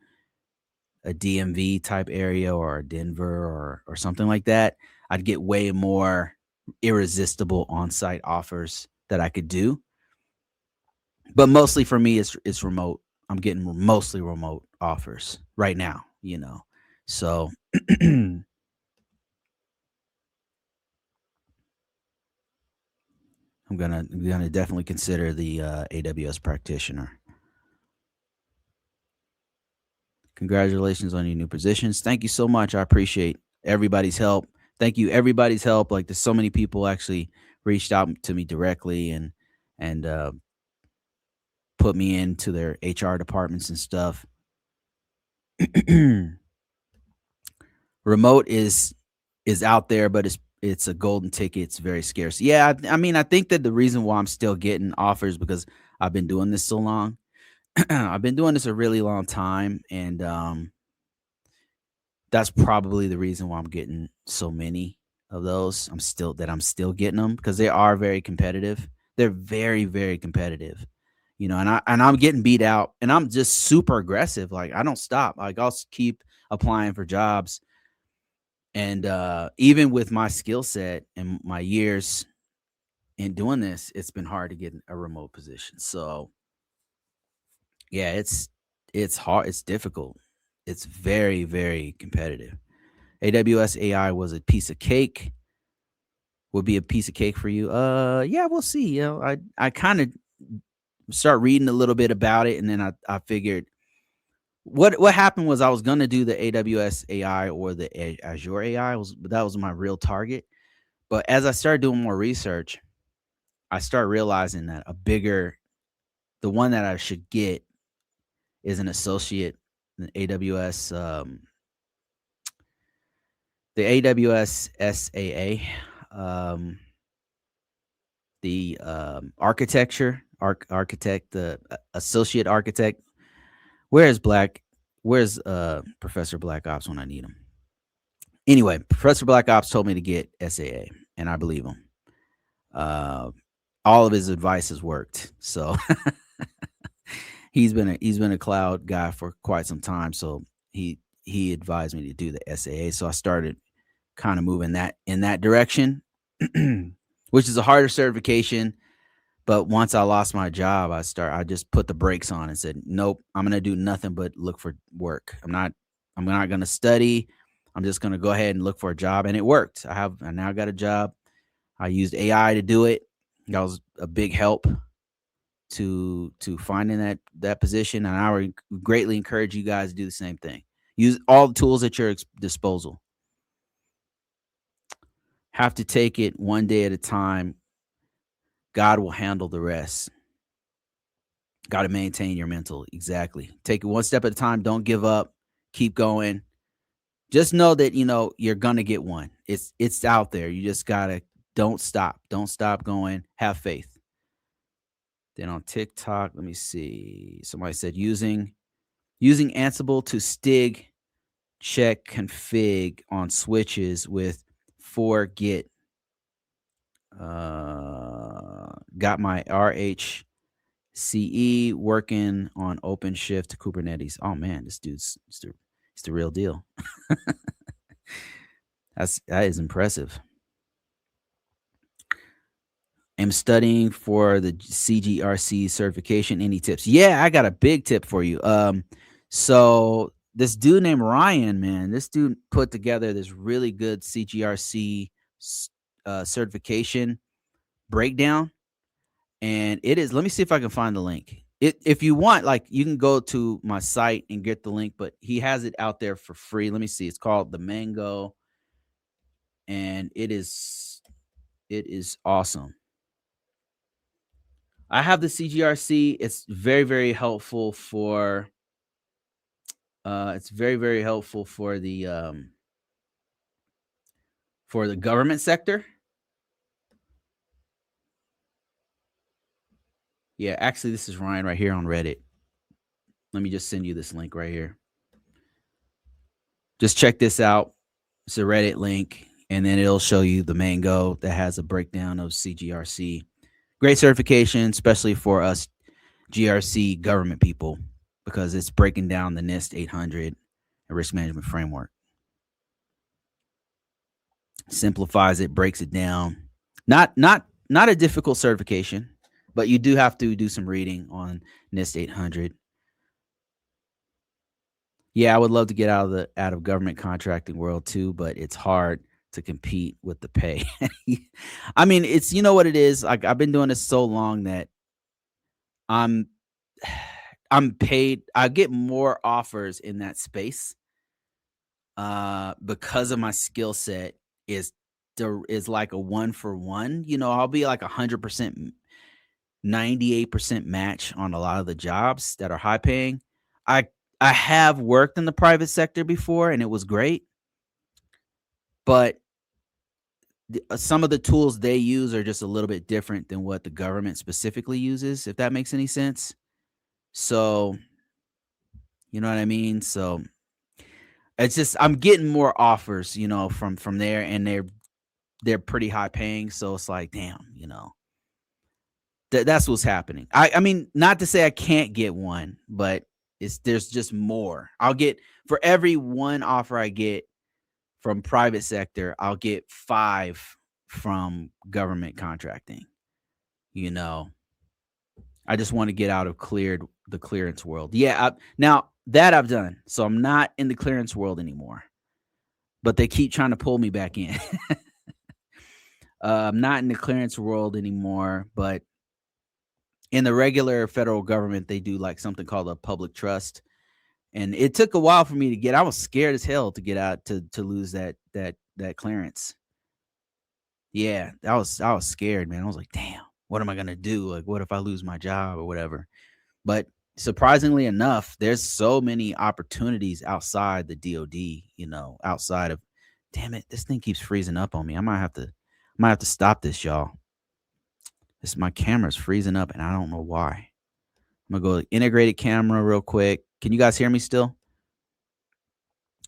a DMV type area or a Denver or something like that, I'd get way more irresistible on-site offers that I could do. But mostly for me it's remote. I'm getting mostly remote offers right now. So I'm gonna definitely consider the AWS practitioner. Congratulations on your new positions. Thank you so much. I appreciate everybody's help. Thank you, everybody's help. Like there's so many people actually reached out to me directly and put me into their HR departments and stuff. Remote is out there, but it's a golden ticket. It's very scarce. Yeah, I mean, I think that the reason why I'm still getting offers because I've been doing this so long. I've been doing this a really long time, and that's probably the reason why I'm getting so many of those. I'm still getting them because they are very competitive. They're very, very competitive. And I'm getting beat out, and I'm just super aggressive. Like I don't stop. Like keep applying for jobs, and even with my skill set and my years in doing this, it's been hard to get a remote position. So yeah, it's hard. It's difficult. It's very, very competitive. AWS AI was a piece of cake. Would be a piece of cake for you. Yeah, we'll see. I kind of start reading a little bit about it, and then I figured what happened was I was gonna do the AWS AI or the Azure AI, that was my real target. But as I started doing more research, I started realizing that the one that I should get is an associate in AWS, the AWS SAA, um, the architect, the associate architect. Where's Professor Black Ops when I need him? Anyway, Professor Black Ops told me to get SAA, and I believe him. Uh, all of his advice has worked. So he's been a cloud guy for quite some time. So he advised me to do the SAA. So I started kind of moving that in that direction, which is a harder certification. But once I lost my job, I just put the brakes on and said, nope, I'm gonna do nothing but look for work. I'm not gonna study. I'm just gonna go ahead and look for a job. And it worked. I now got a job. I used AI to do it. That was a big help to finding that position. And I would greatly encourage you guys to do the same thing. Use all the tools at your disposal. Have to take it one day at a time. God will handle the rest. Got to maintain your mental. Exactly. Take it one step at a time. Don't give up. Keep going. Just know that you're gonna get one. It's out there. You just gotta don't stop. Don't stop going. Have faith. Then on TikTok, let me see. Somebody said using Ansible to stig check config on switches with 4git. Got my RHCE working on OpenShift to Kubernetes. Oh man, this dude's it's the real deal. That is impressive. I'm studying for the CGRC certification. Any tips? Yeah, I got a big tip for you. So this dude named Ryan, man, this dude put together this really good CGRC certification breakdown, and it is. Let me see if I can find the link. If you want, like, you can go to my site and get the link, but he has it out there for free. Let me see. It's called the Mango, and it is awesome. I have the CGRC. It's very, very helpful for for the government sector. Yeah, actually this is Ryan right here on Reddit. Let me just send you this link right here. Just check this out. It's a Reddit link, and then it'll show you the Mango that has a breakdown of CGRC. Great certification, especially for us GRC government people, because it's breaking down the NIST 800 and risk management framework. Simplifies it, breaks it down. Not a difficult certification, but you do have to do some reading on NIST 800. Yeah, I would love to get out of government contracting world too, but it's hard to compete with the pay. I mean, it's what it is. Like, I've been doing this so long that I'm I'm paid. I get more offers in that space because of my skill set is like a one for one. I'll be like 100%, 98% match on a lot of the jobs that are high paying. I I have worked in the private sector before, and it was great, but some of the tools they use are just a little bit different than what the government specifically uses, if that makes any sense. So, you know what I mean? So, it's just I'm getting more offers, from there, and they're pretty high paying, so it's like, damn, that's what's happening. I mean, not to say I can't get one, but there's just more. I'll get for every one offer I get from private sector, I'll get 5 from government contracting. I just want to get out of the clearance world. Yeah, now That I've done. So I'm not in the clearance world anymore, but they keep trying to pull me back in. I'm not in the clearance world anymore, but in the regular federal government, they do like something called a public trust. And it took a while for me to get. I was scared as hell to get out to lose that clearance. Yeah, I was scared, man. I was like, damn, what am I gonna do? Like, what if I lose my job or whatever? But surprisingly enough, there's so many opportunities outside the DoD, outside of damn it, this thing keeps freezing up on me. I might have to stop this, y'all. This my camera's freezing up and I don't know why. I'm gonna go integrated camera real quick. Can you guys hear me still?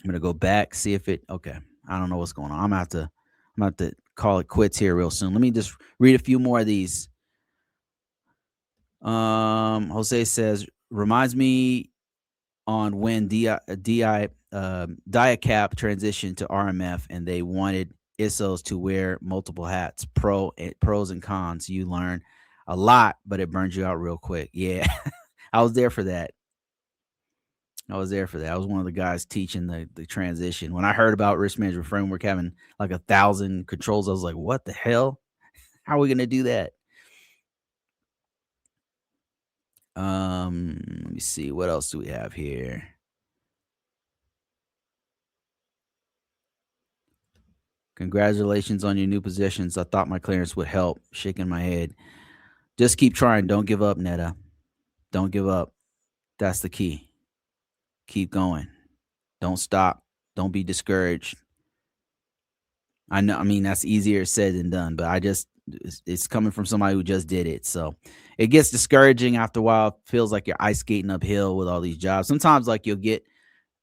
I'm gonna go back, see if it okay. I don't know what's going on. I'm gonna have to call it quits here real soon. Let me just read a few more of these. Jose says, reminds me on when DIACAP transitioned to RMF and they wanted ISOs to wear multiple hats, pros and cons. You learn a lot, but it burns you out real quick. Yeah, I was there for that. I was there for that. I was one of the guys teaching the transition. When I heard about risk management framework having like 1,000 controls, I was like, what the hell? How are we gonna do that? Let me see. What else do we have here? Congratulations on your new positions. I thought my clearance would help. Shaking my head. Just keep trying. Don't give up, Netta. Don't give up. That's the key. Keep going. Don't stop. Don't be discouraged. I know. I mean, that's easier said than done, but it's coming from somebody who just did it. So it gets discouraging after a while. It feels like you're ice skating uphill with all these jobs. Sometimes, like, you'll get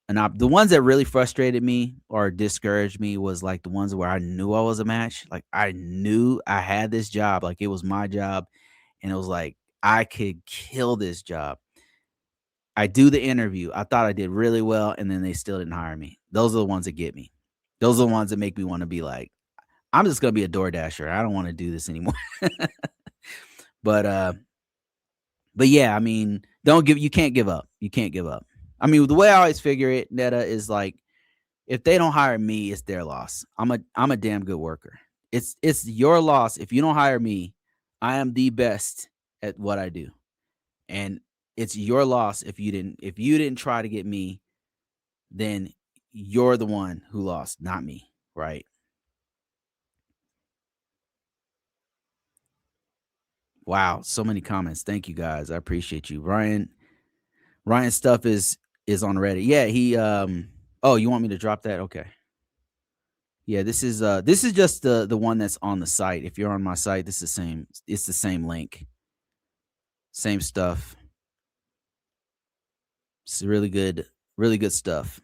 the ones that really frustrated me or discouraged me was like the ones where I knew I was a match. Like, I knew I had this job, like it was my job, and it was like I could kill this job. I do the interview. I thought I did really well, and then they still didn't hire me. Those are the ones that get me. Those are the ones that make me want to be like, I'm just gonna be a door dasher. I don't want to do this anymore. but but yeah, I mean, you can't give up. You can't give up. I mean, the way I always figure it, Netta, is like if they don't hire me, it's their loss. I'm a damn good worker. It's your loss if you don't hire me. I am the best at what I do. And it's your loss if you didn't try to get me, then you're the one who lost, not me, right? Wow, so many comments. Thank you guys. I appreciate you. Ryan stuff is on Reddit. Yeah, he oh, you want me to drop that? Okay. Yeah, this is just the one that's on the site. If you're on my site, this is the same. It's the same link. Same stuff. It's really good stuff.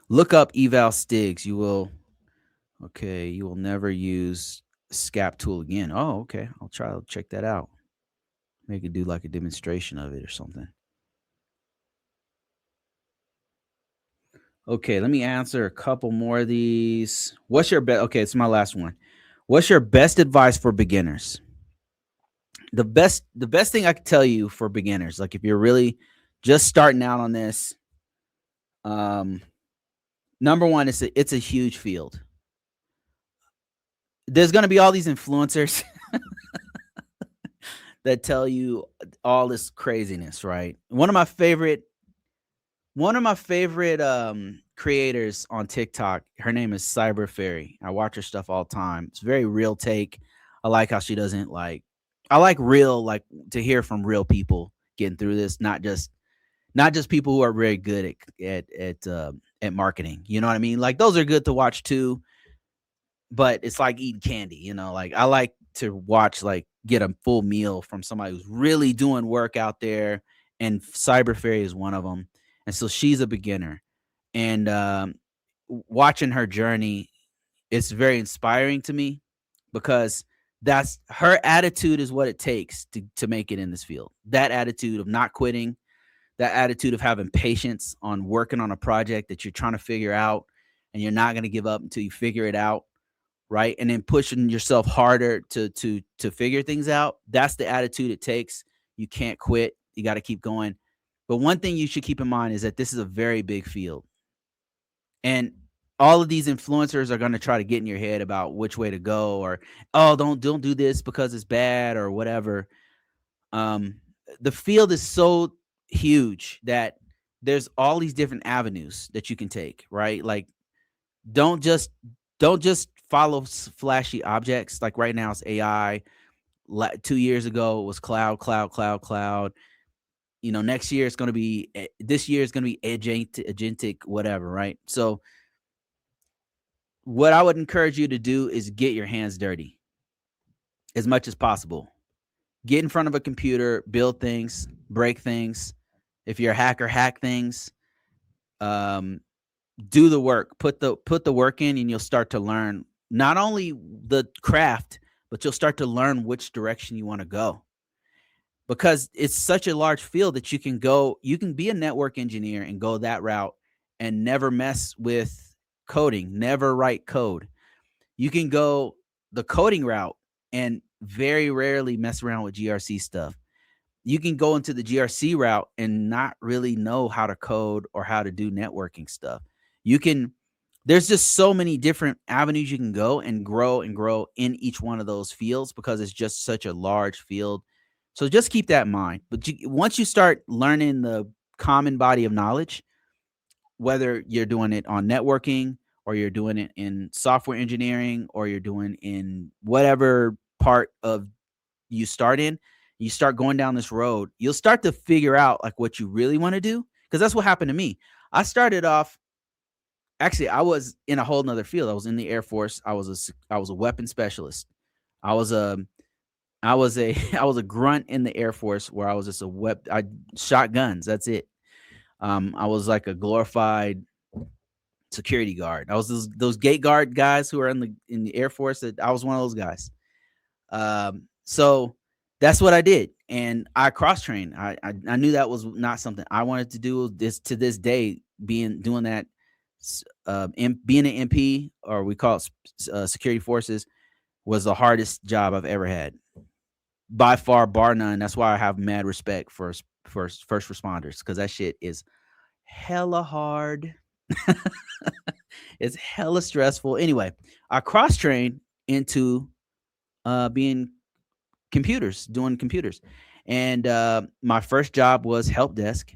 Look up eval Stigs. You will never use SCAP tool again. Oh, okay. I'll try to check that out. Maybe do like a demonstration of it or something. Okay, let me answer a couple more of these. What's your best? Okay, it's my last one. What's your best advice for beginners? The best thing I could tell you for beginners, like if you're really just starting out on this, um, number one, it's a huge field. There's gonna be all these influencers that tell you all this craziness, right? One of my favorite creators on TikTok, her name is Cyber Fairy. I watch her stuff all the time. It's very real take. I like how she doesn't like I like real like to hear from real people getting through this, not just people who are very good at marketing. You know what I mean? Like those are good to watch too, but it's like eating candy, like I like to watch like get a full meal from somebody who's really doing work out there, and Cyber Fairy is one of them. And so she's a beginner, and watching her journey, it's very inspiring to me because that's her attitude is what it takes to make it in this field. That attitude of not quitting, that attitude of having patience on working on a project that you're trying to figure out, and you're not going to give up until you figure it out, right? And then pushing yourself harder to figure things out. That's the attitude it takes. You can't quit. You got to keep going. But one thing you should keep in mind is that this is a very big field. And all of these influencers are going to try to get in your head about which way to go, or, oh, don't do this because it's bad or whatever. The field is so huge that there's all these different avenues that you can take, right? Like, don't just follow flashy objects. Like right now it's AI. 2 years ago it was cloud. Next year it's going to be, this year is going to be agentic, whatever, right? So what I would encourage you to do is get your hands dirty as much as possible. Get in front of a computer, build things, break things. If you're a hacker, hack things. Do the work. Put the work in, and you'll start to learn not only the craft, but you'll start to learn which direction you want to go. Because it's such a large field that you can be a network engineer and go that route and never mess with coding, never write code. You can go the coding route and very rarely mess around with GRC stuff. You can go into the GRC route and not really know how to code or how to do networking stuff. There's just so many different avenues you can go and grow in each one of those fields, because it's just such a large field. So just keep that in mind. But once you start learning the common body of knowledge, whether you're doing it on networking, or you're doing it in software engineering, or you're doing in whatever part of you start in, you start going down this road, you'll start to figure out like what you really want to do. Because that's what happened to me. I started off, actually, I was in a whole nother field. I was in the Air Force. I was a weapon specialist. I was a I was a grunt in the Air Force, where I was just I shot guns. That's it. I was like a glorified security guard. I was those gate guard guys who are in the Air Force. I was one of those guys. So that's what I did, and I cross trained. I knew that was not something I wanted to do. This to this day, doing that, being an MP, or we call it security forces, was the hardest job I've ever had, by far, bar none. That's why I have mad respect for first responders, because that shit is hella hard. It's hella stressful. Anyway, I cross trained into being doing computers. And my first job was help desk.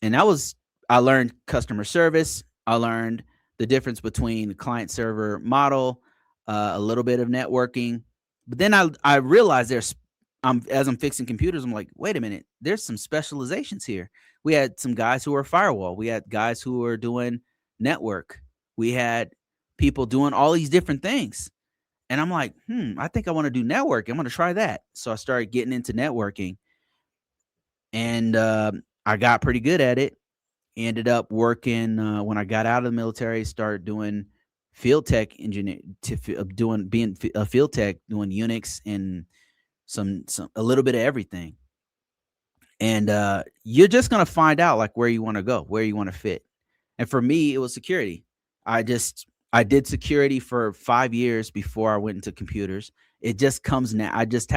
And I learned customer service. I learned the difference between client server model, a little bit of networking. But then I realized as I'm fixing computers, I'm like, wait a minute, there's some specializations here. We had some guys who were firewall. We had guys who were doing network. We had people doing all these different things. And I'm like, I think I want to do networking. I'm going to try that. So I started getting into networking, and I got pretty good at it. Ended up working, when I got out of the military, started doing field tech engineer, being a field tech, doing Unix and a little bit of everything. And you're just going to find out like where you want to go, where you want to fit. And for me, it was security. I did security for 5 years before I went into computers. It just comes now. I just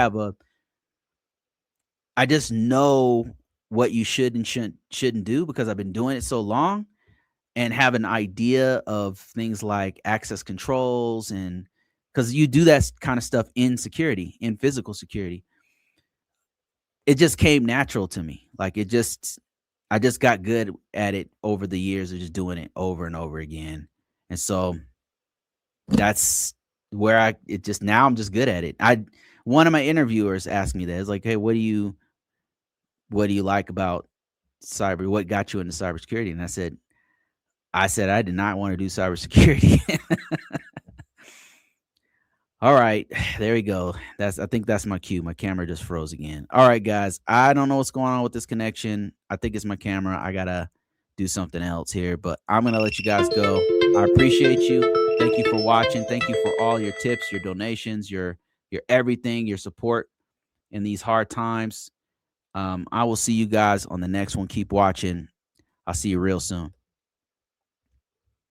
know what you should and shouldn't do, because I've been doing it so long, and have an idea of things like access controls, and because you do that kind of stuff in security, in physical security. It just came natural to me. Like I just got good at it over the years of just doing it over and over again. And so that's where now I'm just good at it. One of my interviewers asked me that. It's like, hey, what do you like about cyber? What got you into cybersecurity? And I said I did not want to do cybersecurity. All right, there we go. I think that's my cue. My camera just froze again. All right, guys. I don't know what's going on with this connection. I think it's my camera. I gotta do something else here, but I'm gonna let you guys go. I appreciate you. Thank you for watching. Thank you for all your tips, your donations, your everything, your support in these hard times. I will see you guys on the next one. Keep watching. I'll see you real soon.